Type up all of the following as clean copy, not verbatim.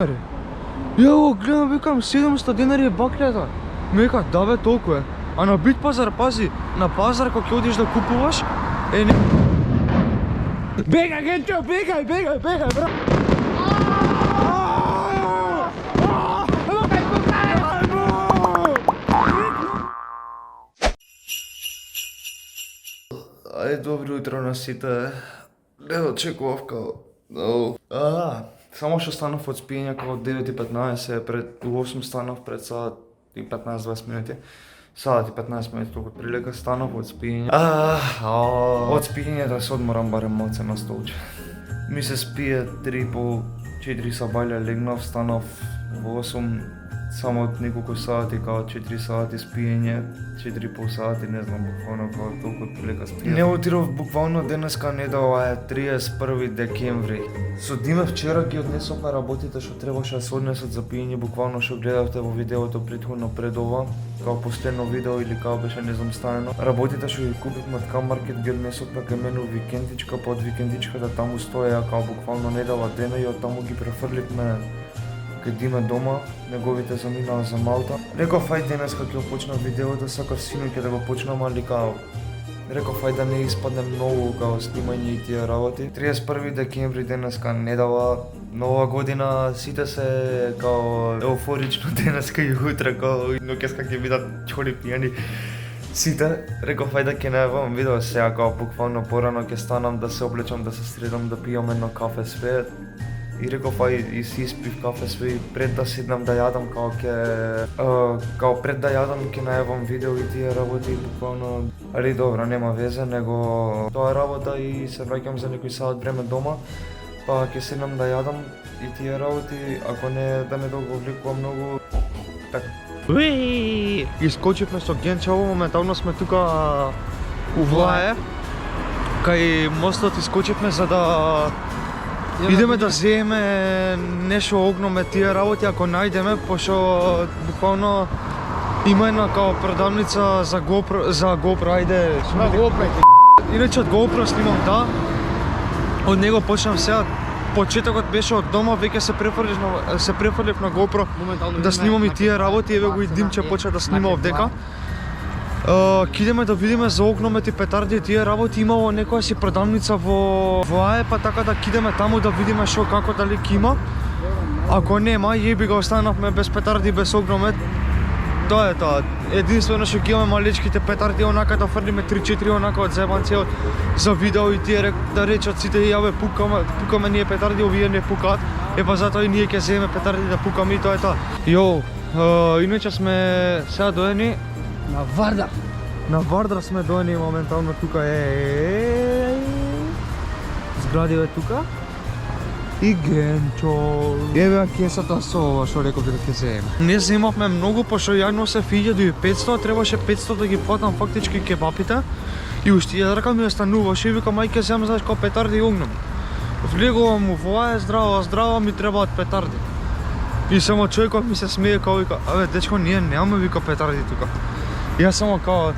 Ево, гледам, викам 700 денари е баклята. Ме вика, да бе, толку е. А на бит пазар, пази, на пазар кога ќе одиш да купуваш, не... Бегај, Генчо, бегај, бра! Ајде, добро утро на сите. Не очекував као... Само што станав од спиење као 9:15, пред 8 станав пред саат и 15-20 минути. Саат и 15 минути толку прилика станав од спиење. Од спиење да се одморам барем малце на столче. Ми се спие 3,5-4 сабаља, легнав, станав во 8, само од неколку сати, као 4 сати спиење, 4,5 сати, не знам, буквално као толку прилика спиење. Не отидов буквално денеска недела е 31 декември. Со Диме вчера ги однесовме работите што требаше да се однесат за пиење, буквално што гледавте во видеото претходно пред ова, као последно видео или као беше не знам ставено. Работите што ги купивме од Камаркет ги однесовме кај мене у викендичка, па од викендичката таму стоеа као буквално недела дена и од таму ги префрливме кај Диме дома, неговите заминаа за Малта. Реков ај денеска ќе почна видеото, сакав синоќа да го почнам, али као реков ај да не испадне многу као снимање и тие работи. 31 декември денеска недела, нова година, сите се као еуфорично денеска и утре као ноќеска ќе бидат чоли пијани. Сите, реков ај да ќе најавам видео сега као буквално порано ќе станам да се облечам, да се средам, да пијам едно кафе све. И реков ај и си испив кафе све и пред да седнам да јадам као пред да јадам ќе најавам видео и тие работи буквално. Али добро, нема везе, него тоа работа и се враќам за некој саат време дома, па ќе седнам да јадам и тие работи, ако не да не довлекувам многу. Така. Уи! Искочивме со Генчево, моментално сме тука у Влае. Кај мостот искочивме за да идеме да земеме нешто огноме тие работи, ако најдеме, пошто буквално има една као продавница за GoPro, ајде. На GoPro. Иначе од GoPro снимам, да. Од него почнам сега. Почетокот беше од дома, веќе се префрлив на GoPro да снимам и тие работи, еве го и Димче почна да снима овдека. Кидеме да видиме за огномет и петарди и тие работи, имало некоја си продавница во АЕ, па така да кидеме таму да видиме шо како дали ќе има. Ако нема, јеби го останавме без петарди, без огномет. Тоа е тоа. Единствено што ќе имаме малечките петарди, онака да фрлиме 3-4 онака од зебанци за видео и тие да речат сите јаве пукаме ние петарди, овие не пукаат. Епа затоа и ние ќе земеме петарди да пукаме и тоа е тоа. Јоу, иначе сме сега доени На Вардар. На Вардар сме доени моментално тука зградиве тука. И Генчо. Еве кесата со ова што реков дека ќе земеме. Не земавме многу, пошто ја носев 1500, требаше 500 да ги платам фактички кебапите. И уште јадрка ми остануваше и викам ај ќе земам знаеш како петарди и огнем. Влегувам во здрава ми требаат петарди. И само човекот ми се смее као вика, абе дечко ние немаме вика петарди тука. Јас само као,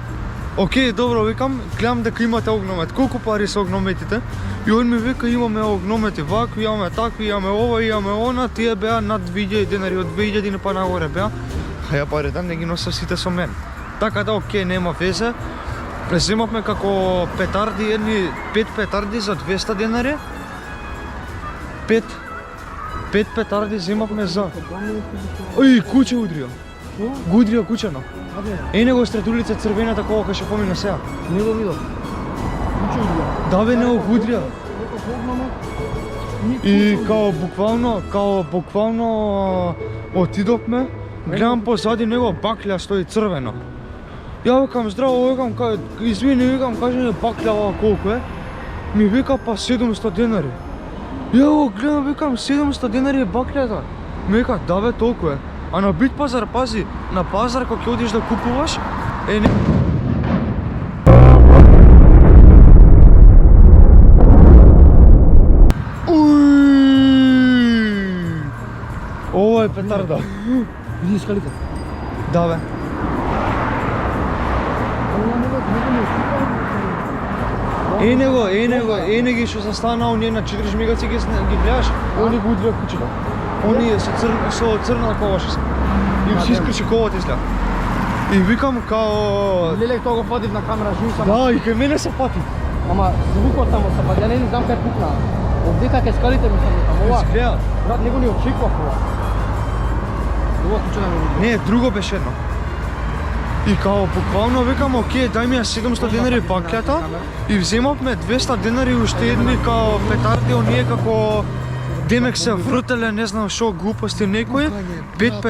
окей, добро, викам, гледам дека имате огномет, колку пари се огнометите? И он ми вика, имаме огномети вакви, имаме такви, имаме ова, имаме она, тие беа над 2000 денари, од 2000 па нагоре беа. А ја пари да не ги носев сите со мен. Така да, окей, нема везе. Земавме како петарди, едни 5 петарди за 200 денари. 5 петарди земавме за... Ој, куче удрија. Удрија кучено. Ене го стратулица црвената кога кај што помина сега. Не го видов. Куче удрија. Да бе, не го удрија. И као буквално отидовме, гледам позади него бакља стои црвено. Ја викам здраво, викам извини, викам кажи ми бакља ова колку е. Ми вика па 700 денари. Ја го гледам, викам 700 денари е бакљата. Ми вика да бе, толку е. А на бит пазар, пази, на пазар кога ќе одиш да купуваш, не... Ова е петарда. Види скалите. Да бе. Ене ги што се стана оние на 4 жмигаци ги гледаш, они го удрија кучето. Они со црна кова ще са. И си спричекуват изля. И викам као... Леле, тоа го фатив на камера, живи сам. Да, и кај мене се пати. Ама звукот само се пати, ја не знам кај пукна. Овдека кај скалите ми се там, ова. Изгледа. Брат, него ни очекував ова. Ова случајно ми види. Не, друго беше едно. И као буквално викам, окей, дај ми ја 700 денари пакета и вземавме 200 денари уште едни као петарди, оние како демек се вртеле, не знам шо глупости некои, 5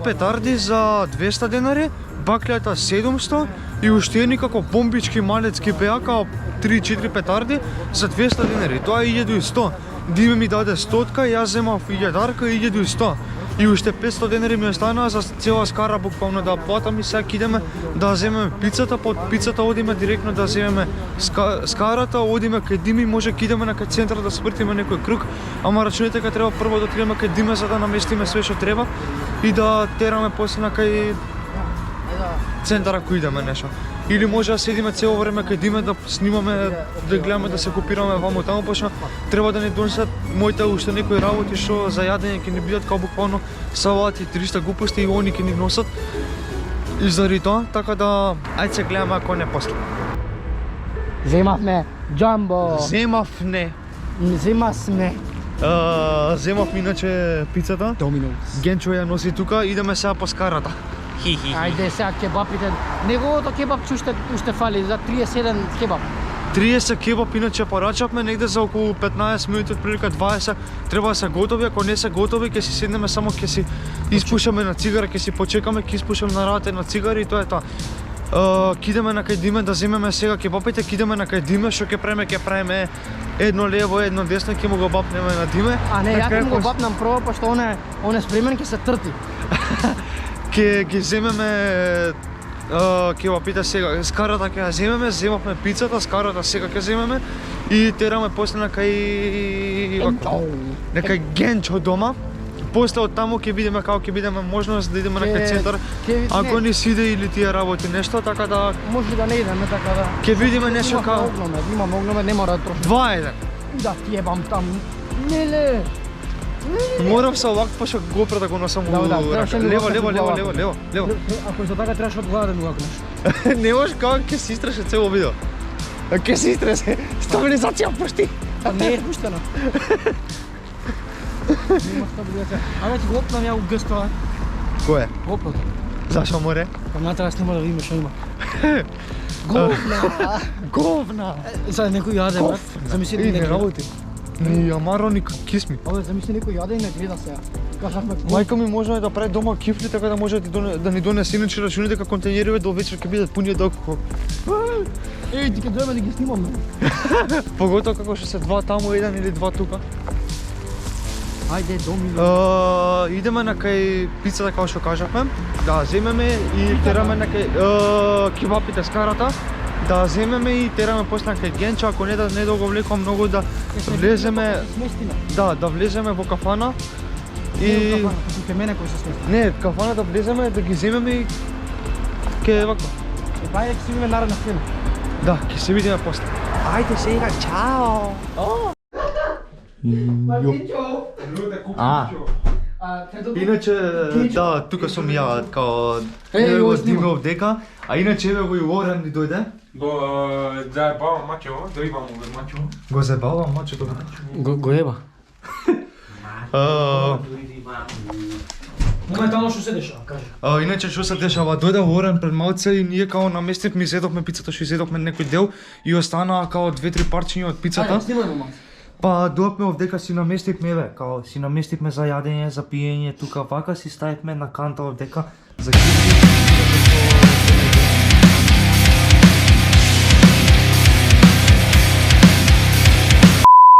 петарди за 200 денари, баклјата 700 и уште едни како бомбички малецки беа као 3-4 петарди за 200 денари. Тоа е 1100. Диме ми даде 100-ка, јас земав 1000-арка и 1100. И уште 500 денари ми останаа за цела скара буквално да платам и сега идеме да земеме пицата, под пицата одиме директно да земеме скарата, одиме кај Дими, може ќе идеме на кај центар да свртиме некој круг, ама рачунете дека треба прво да отидеме кај Диме за да наместиме све што треба и да тераме после на кај центар ако идеме нешто. Или може да седиме цело време кај Диме да снимаме, да гледаме да се копираме ваму таму, пошто треба да ни донесат моите уште некои работи што за јадење ќе ни бидат као буквално салати, 300 глупости и они ќе ни носат. И заради тоа, така да ајде се гледаме ако не после. Земавме джамбо. Земавме. Земавме. Земавме иначе пицата. Доминос. Генчо ја носи тука, идеме сега по скарата. Ајде сега кебапите. Неговото кебап уште фали за 31 кебап. 30 кебап иначе порачавме негде за околу 15 минути, прилика 20. Треба да се готови, ако не се готови, ќе си седнеме само ќе си испушаме на цигара, ќе си почекаме, ќе испушаме на рате на цигари и тоа е тоа. Кидеме на кај Диме да земеме сега кебапите, кидеме на кај Диме, што ќе правиме едно лево, едно десно, ќе му го бапнеме на Диме. А не, ја ќе му го бапнам прво, пошто он е спремен, ќе се трти. Ќе земеме кебапите сега, скарата ќе ја земеме, земавме пицата, скарата сега ќе земеме и тераме после на кај Генчо дома. После од таму ќе видиме како ќе бидеме можност да идеме на кај центар. Ако ни си иде или тие работи нешто, така да може да не идеме, така да. Ќе видиме нешто како Имаме огномет, не мора да трошим. 2-1. Да ти ебам там. Неле. Морав се овак пошто GoPro да го носам у рака. Лево. Ако за така требаш од глава да ми го акнеш. Не можеш како ќе се истраше цело видео. Ќе се истресе. Стабилизација пушти. Па не е пуштена. Нема стабилизација. А веќе го опнам ја у гъстова. Кој е? Гоплото. Зашо море? Па натаму да снима да видиме што има. Говна. Сега некој јаде, брат. Замисли не работи. Ни амаро ни кисми. Абе, замисли некој јаде и не гледа сега. Кажавме Мајка ми може да прави дома кифли така да може да ни донесе иначе рачуни дека контејнериве до вечер ќе бидат пуни од алкохол. Еј, ти ќе дојме да ги снимаме. Поготоа како што се два таму, еден или два тука. Ајде, Домино. Идеме на кај пицата како што кажавме, да земеме и тераме на кај кебапите скарата, да земеме и тераме после на кај Генчо, ако не да го влекам многу да влеземе, да влеземе во кафана и кај мене кој се смести. Не, кафана да влеземе, да ги земеме и ке вака. Па ќе се видиме наредна сцена. Да, ќе се видиме после. Ајде сега, чао. Иначе, да, тука сум ја, као, не го снимав дека, а иначе еве го и Орен ни дојде. Го заебава мачо, да имам мачо. Го заебава мачото. Го еба. Моментално што се дешава, кажи. Иначе што се дешава, дојде Орен пред малце и ние као наместивме, изедовме пицата, што изедовме некој дел и останаа као 2-3 парчиња од пицата. Ајде, снимај малце. Па дојавме овдека си наместивме, еве, као си наместивме за јадење, за пиење, тука вака си ставивме на канта овдека за кифли.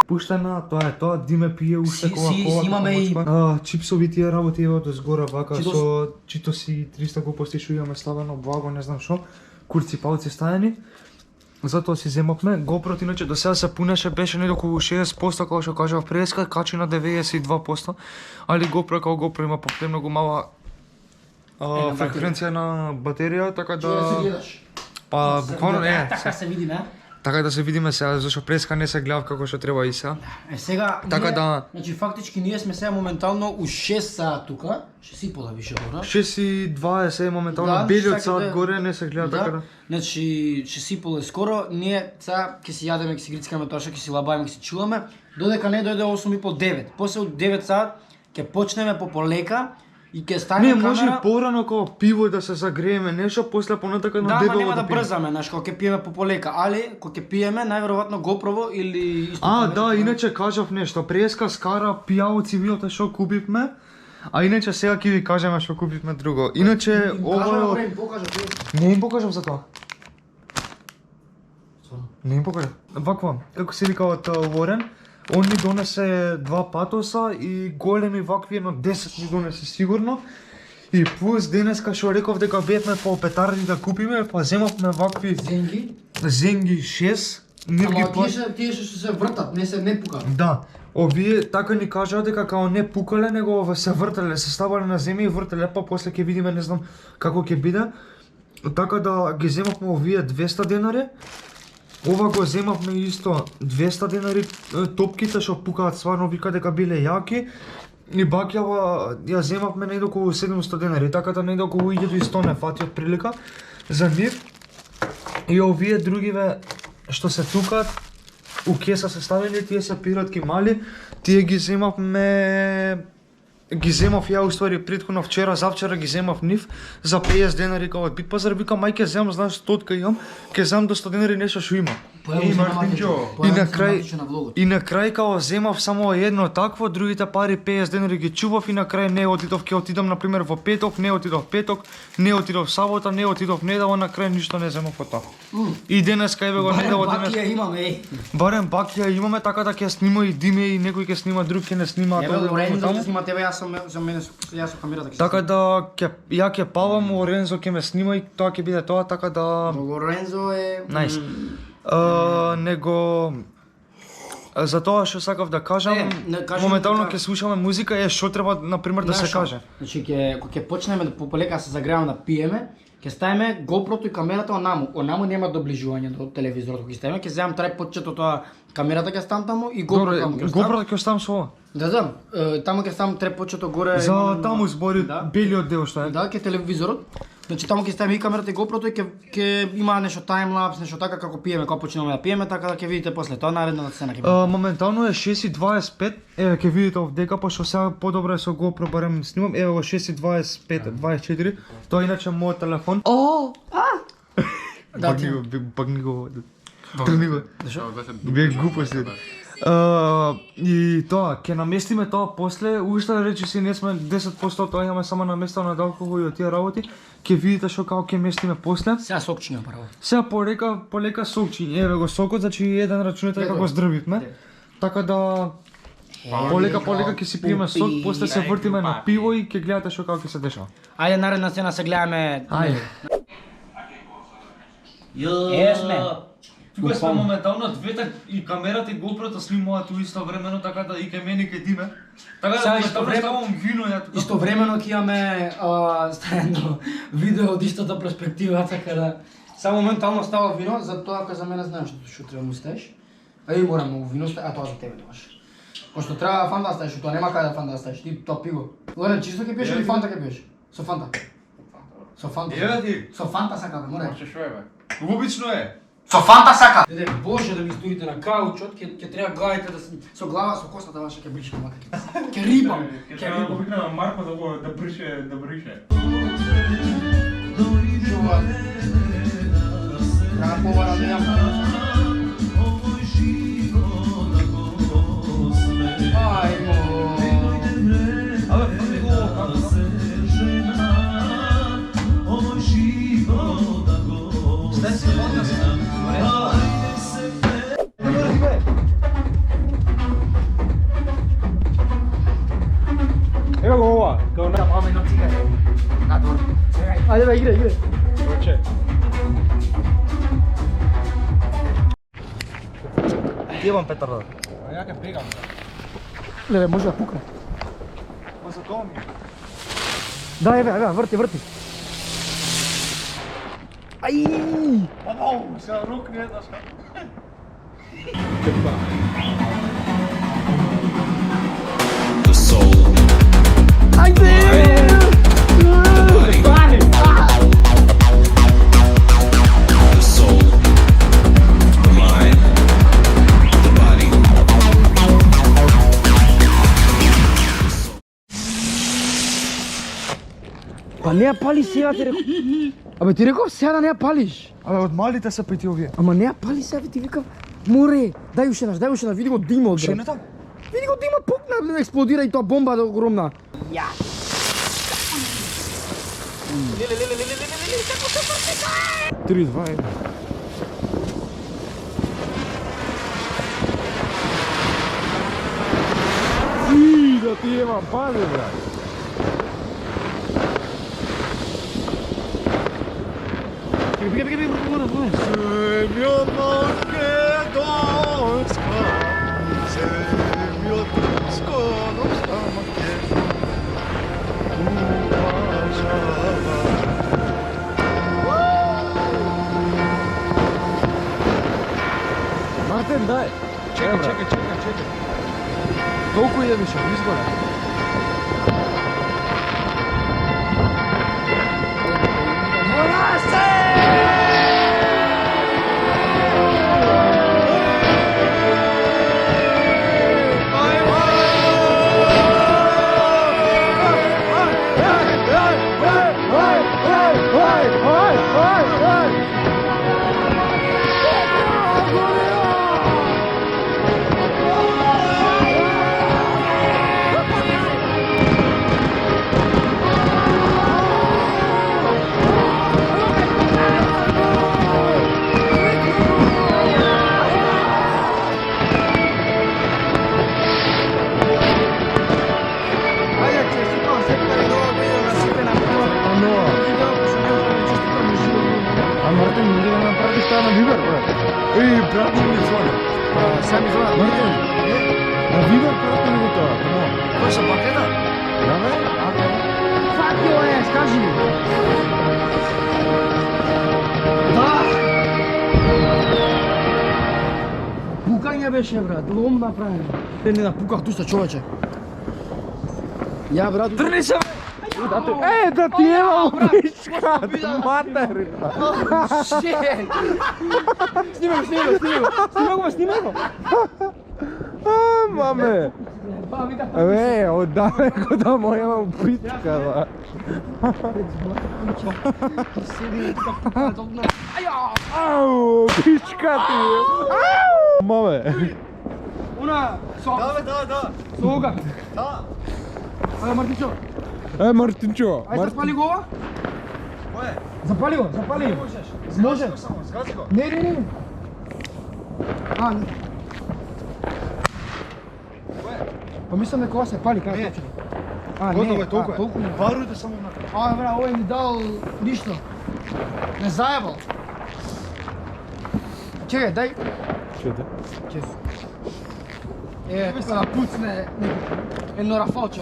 Пуштена, тоа е тоа, Диме пие уште кола-кола. Имаме и чипсови тие работи ево до згора вака со читоси 300 глупости што имаме ставено благо, не знам што, курци палци ставени. Затоа си земавме. GoPro иначе до сега се пунеше, беше не околу 60%, како што кажав преска, качи на 92%, али GoPro како GoPro има премногу мала фреквенција на батерија, така да... Ќе се гледаш. Па буквално не. Така се види, не? Така да се видиме сега, зашто преска не се гледав како што треба и сега. Сега, Така ние, да- значи фактички ние сме сега моментално у 6 саат тука, ще си пода више гора. 6:20 е моментално, Да, белиот чакай саат да- горе не се гледа така да. Значи ще си пода скоро, ние сега ќе си јадеме, ќе си грицкаме тоа што ќе си лабаеме, ќе си чуваме, додека не дојде 8:30-9. После од 9 саат ќе почнеме по полека и ќе Не, ставиме може и камера. порано како пиво да се загрееме, нешто после понатака на Да, ама дебело нема да пиеме. брзаме, знаеш, кога ќе пиеме по полека, али кога ќе пиеме најверојатно GoPro или исто. Да, иначе кажав нешто, преска скара пијао цивилото што купивме, а иначе сега ќе ви кажеме што купивме друго. Иначе ова е... Не им покажам за тоа. Не им покажам. Ваква, како се вика од Лорен, он ми донесе 2 патоса и големи вакви, едно 10 ми донесе сигурно. И плюс денеска што реков дека бевме по петарди да купиме, па земавме вакви Зенги. Зенги 6. Не ги Ама пла- тие што се вртат, не пукат. Да, овие така ни кажаа дека као не пукале, него се вртеле, се ставале на земја и вртеле, па после ќе видиме, не знам како ќе биде. Така да ги земавме овие 200 денари. Ова го земавме исто 200 денари, топките што пукаат стварно вика дека биле јаки. И бакјава ја земавме негде околу 700 денари, така да негде околу 1100 не фати од прилика за нив. И овие другиве што се тукаат, у кеса се ставени, тие се пиратки мали, тие ги земавме... Ги земав ја уствари претходно вчера, завчера ги земав нив за 50 денари као од Битпазар, викам мај ќе земам, знаеш стотка имам, ќе земам до 100 денари нешто што има. И Мартинчо. И на крај као земав само едно такво, другите пари 50 денари ги чував и на крај не отидов, ќе отидам на пример во петок, не отидов петок, не отидов сабота, не отидов недела, на крај ништо не земав од тоа. И денеска еве го недела денес. Бакија имаме, еј. Барем бакија имаме, така да ќе снима и Диме и некој ќе снима, друг ќе не снима, Еве тоа Лорензо таму. ќе снима тебе, јас за мене јас со камерата ќе. Така да ја ќе павам, Лорензо ќе ме снима и тоа ќе биде тоа, така да Лорензо е Најс. Него за тоа што сакав да кажам, не, кажи моментално дека- ќе слушаме музика, што треба на пример да се Знаеш што? каже. Значи кога ќе почнеме да по полека се загреваме да пиеме, ќе ставиме GoPro-то и камерата онаму. Онаму нема доближување до телевизорот. Кога ќе ставиме, ќе земам трајподчето тоа, камерата ќе ставам таму и Добро, GoPro таму ќе ставам. GoPro ќе оставам со ова. Да, таму ќе ставам трајподчето горе. За имаме таму збори Да. белиот дел што е. Да, ќе телевизорот. Значи таму ќе ставиме и камерата и GoPro-то и ќе има нешто таймлапс, нешто така како пиеме, кога почнеме да пиеме, така да ќе видите после тоа наредната сцена ќе биде. Моментално е 6:25, еве ќе видите овдека, пошто сега подобро е со GoPro барем снимам, еве го 6:25, 24, тоа е иначе мојот телефон. Да, Пак го. Трни го. Бе глупости. И тоа, ќе наместиме тоа после, уште да речи си не сме 10% тоа имаме само наместено на алкохол и од тие работи, ќе видите што како ќе местиме после. Сега сокчиња прво. Сега полека сокчиња, еве го сокот, значи еден рачунете како здрвивме. Така да полека ќе си пиеме сок, после се вртиме на пиво и ќе гледате што како ќе се дешава. Ајде наредна сцена се гледаме. Ајде. Есме. Тука сме моментално двете и камерата и GoPro-то снимуваат у исто времено, така да и кај мене и кај Диме. Така Сега да исто моментално ставам вино ја тука. Истовремено ќе имаме стајано видео од истата перспектива, така да само моментално става вино, за тоа кога за мене знаеш што треба му ставиш. Ај морам многу вино ставиш, а тоа за тебе немаш. Пошто треба фанта да ставиш, тоа нема каде да фанта да ставиш, ти тоа пиво. Лорен, чисто ќе пиеш или фанта ќе пиеш? Со фанта. Со фанта. Еве ти. Со фанта сакаме, море. Обично е. Со фанта сака. Деде, боже да ми стоите на каучот, ќе треба главите да со глава со косата ваша ќе бришам мака. Ќе рипам, ќе рипам. Викнам Марко да брише. Чува. Треба повара да јам. Evo ga ova, kao na... Ajde, ba, igre. Hoće. Јебам петарда. A ja ga pegam. Леле, може да пукне. Ма за тоа ми. Да, еве, врти. Ай! Вау, сега рук не е да ска. Айде! Па не ја пали сега ти реков. Абе ти реков сега да не ја палиш. Абе, од малите се пети овие. Ама не ја пали сега, ти викам. Море, дај уште еднаш, види го димот, брат. Шенета? Види го димот, пукна, експлодира и тоа бомба да огромна. Ја. Три, два, едно. Да ти има пали, брат. Мартин, дай. Чекай. Толку е више, изгоре. Ей, брат, ми звони. Сега ми звонат. Мартин, на Вибер пратни го тоа. Кој се пакета? Да, бе? Fuck your ass, кажи. Да. Пукање беше, брат, лом направен. Не напуках туста, човече. Ја, брат, трни се, бе. Да ти ема обичка, материна. Снимай го. Маме. Отдалеко да моја обичка, да. Ау, обичка ти. Маме. Уна, Да. сога. Да. Ајде, Мартинчо. Мартинчо. Ајде, запали го ова. Кој е? Запали го. Може. Само, згази го. Не. А, не. Кој е? Па мислам дека ова се пали, кај Не. точно. А, Готово не, е толку. толку не. Барујте само на. А, бра, овој ми дал ништо. Не заебал. Чекај, дај. Чете. Да пуцне едно рафалче.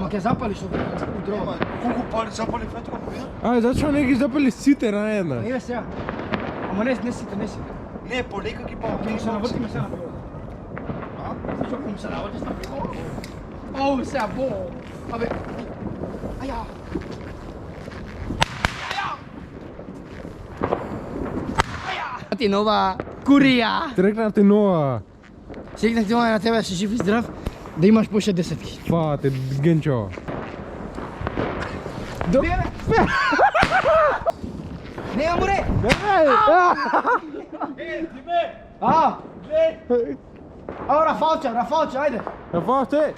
Ма ќе запалиш овој дрова. Колку пари запали фетко? Зачем не ги запали сите на една? Еве сега. Ама не сите. Не, полека ги па. Ќе се навртиме сега на пиво. Што ќе се навртиш на пиво? Оу, сега бо. Абе. Аја. Ти нова курија. Трекнав ти нова. Сегнах ти на тебе да си жив и здрав, да имаш поше десетки. Фате, Генчо. Не, море! Ао, Рафалче, ајде! Фате!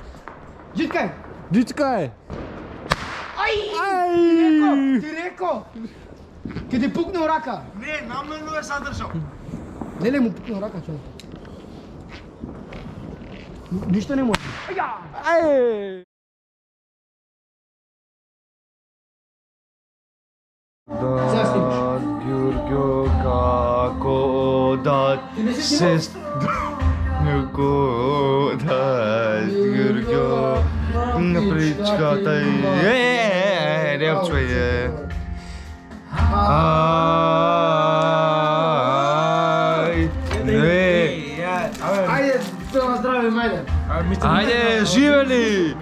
Джиткај! Ај! Ти реко! Ке ти пукнал рака! Не, намерно е задржал. Леле му пукнал рака, човек. Ништо не може. Ај! Сега снимаш. Ѓурѓо, како да се... Како да Ѓурѓо на причката не опчвај Ajde, to na zdravje, majde. Ajde, živeli!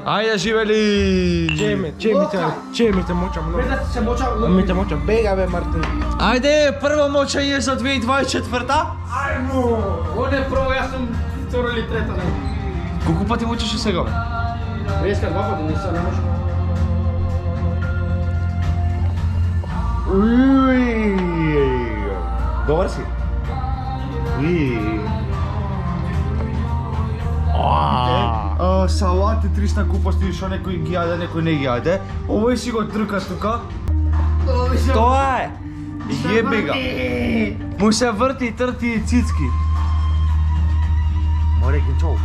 Ajde, živeli! Če mi te močam, no. Bez da si se močal, Mi te močam, bega be, Martin. Ajde, prvo močanje za 2024. Ajmo! On je prvo, jaz sem vtoro ali treta, ne. Koliko pa ti močeš vsega? Reska dva poti nisam, ne možeš. Dobar si? Salate 300 kuposti, što neko ih jade, neko ne jade. Ovo si go trka tuka. To je! Jebi ga. Mu se vrti, trti cicki. More ginčov.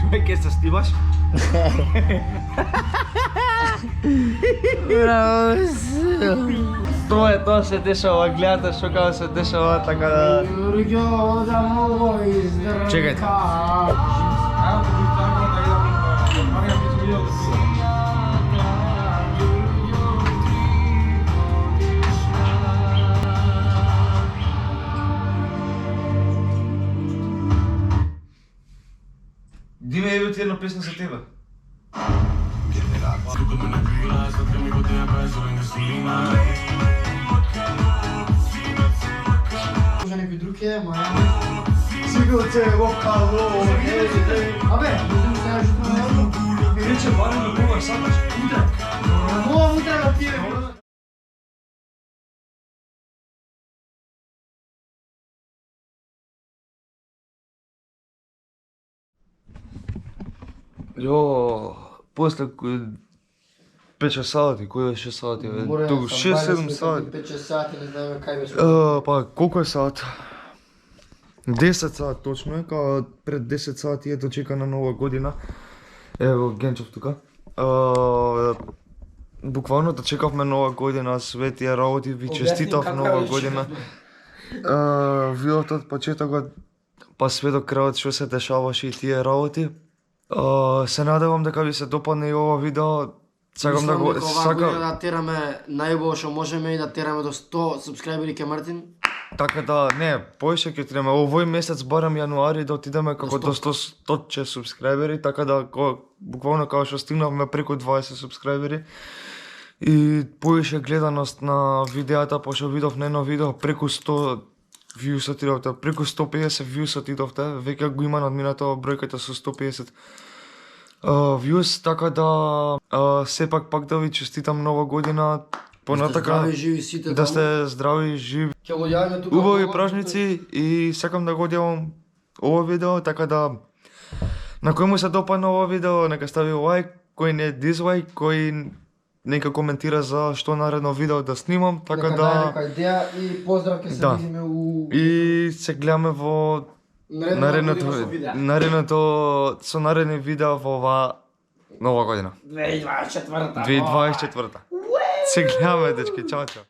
Šme, kje se snimaš? To je to se dešava, gledate što kao se dešava, tako da... Jurgio, da mogo izdrka. Čekajte. Evo ti bi tako da idem, Marija mi se vidio da si. Dime je bil ti jedno pesem za tebe. Može neki drug je, moja. Sigurce, vokalo, Abe, budem se još to nevno. Reče, barem da koga sadaš. Ovo utra da ti je. Jo, posle 5-6 sati, koji je 6 sati? Tu 6-7 sati. 5-6 sati, ne znam kaj već. Pa koliko je sat? 10 sat točno je, kao pred 10 sati je dočekana nova godina. Evo, Genčov tukaj. Bukvalno dočekavme nova godina, svet je ravoti, vi čestitav nova godina. Vi od od početka pa sve do kraja, što se dešavaš i ti je ravoti. Se nadam дека ви се допадне и ова видео. Сакам да го Сакам да тераме најубаво што можеме и да тераме до 100 субскрайбери ке Мартин. Така да, не, повеќе ќе треба. Овој месец барам јануари да отидеме како до 100 субскрайбери, така да буквално како што стигнавме преку 20 субскрайбери. И повеќе гледаност на видеата, пошто видов на едно видео преку 100 views отидовте, преку 150 views отидовте, веќе го има надминато бројката со 150 views, така да сепак пак да ви честитам нова година, понатака да сте здрави, живи, Ќе го јавиме тука. убави празници и сакам да го одјавам ова видео, така да на кој му се допадна ова видео, нека стави лайк, кој не дизлайк, кој нека коментира за што наредно видео да снимам, така Нека да... даде нека идеја и поздрав ќе се Да. видиме у... И се гледаме во наредното со наредни видео во оваа нова година. 2024. 2024. Се гледаме, дечки, чао, чао.